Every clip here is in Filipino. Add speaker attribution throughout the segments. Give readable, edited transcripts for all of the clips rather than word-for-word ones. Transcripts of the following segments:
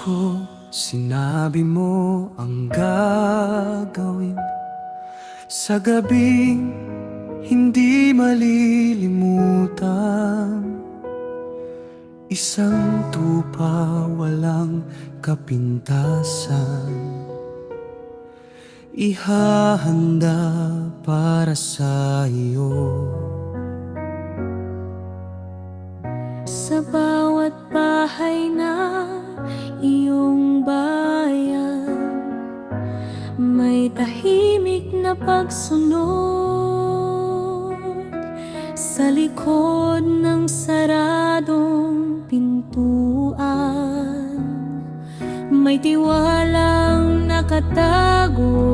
Speaker 1: ko, sinabi mo ang gagawin sa gabing hindi malilimutan. Isang tupa walang kapintasan, ihahanda para sa iyo.
Speaker 2: Sa bawat bahay na iyong bayan, may tahimik na pagsunod. Sa likod ng saradong pintuan, may tiwalang nakatago.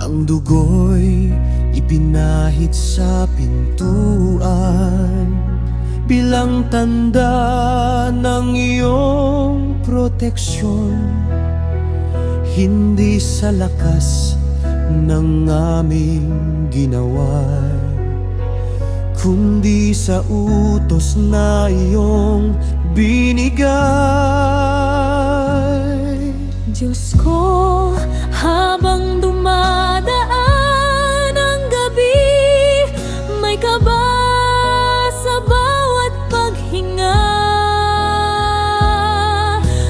Speaker 1: Ang dugo'y ipinahid sa pintuan bilang tanda ng iyong proteksyon. Hindi sa lakas ng aming ginawa, kundi sa utos na iyong binigay.
Speaker 2: Diyos ko, habang dumadaan ang gabi, may kaba sa bawat paghinga.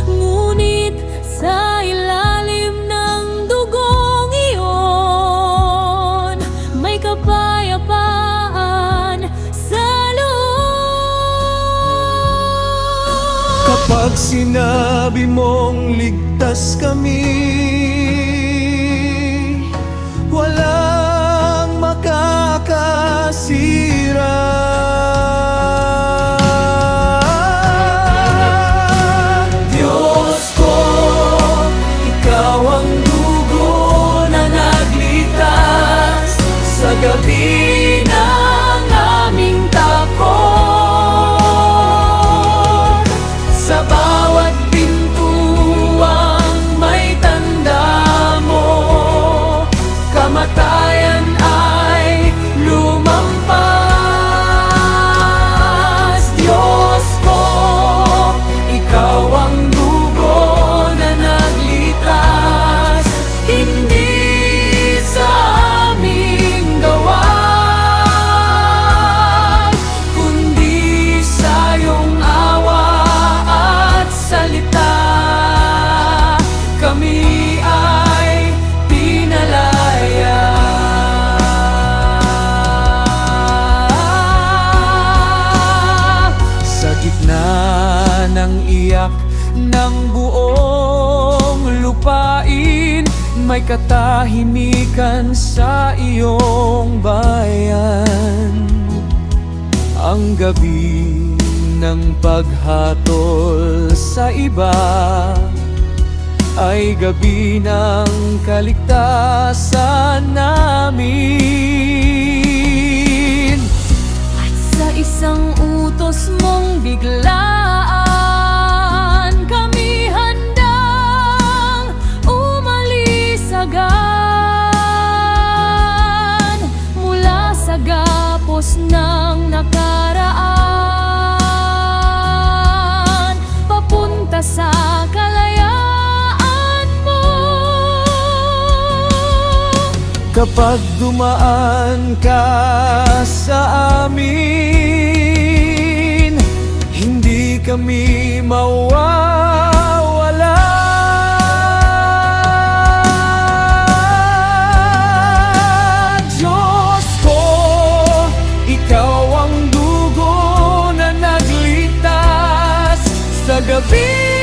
Speaker 2: Ngunit sa ilalim ng dugong iyon, may kapayapaan sa loob.
Speaker 1: Kapag sinabi mong ligtas kami, walang makakasira. Diyos ko, ikaw ang dugo na nagligtas sa gabi ng aming takot. Sa bawat pintuang may tanda mo, kamatayan ay lumampas. Diyos ko, ikaw ang dugo na nagligtas, hindi sa aming gawa, kundi sa iyong awa at salita. Kami ay pinalaya. Sa gitna ng iyak ng buong lupain, may katahimikan sa iyong bayan. Ang gabi ng paghatol sa iba ay gabi ng kaligtasan namin.
Speaker 2: At sa isang utos mong biglaan, kami handang umalis agad mula sa gapos ng nakaraan, papunta sa kalayaan mo.
Speaker 1: Kapag dumaan ka sa amin, hindi kami mawawala. Diyos ko, ikaw ang dugo na nagligtas sa gabi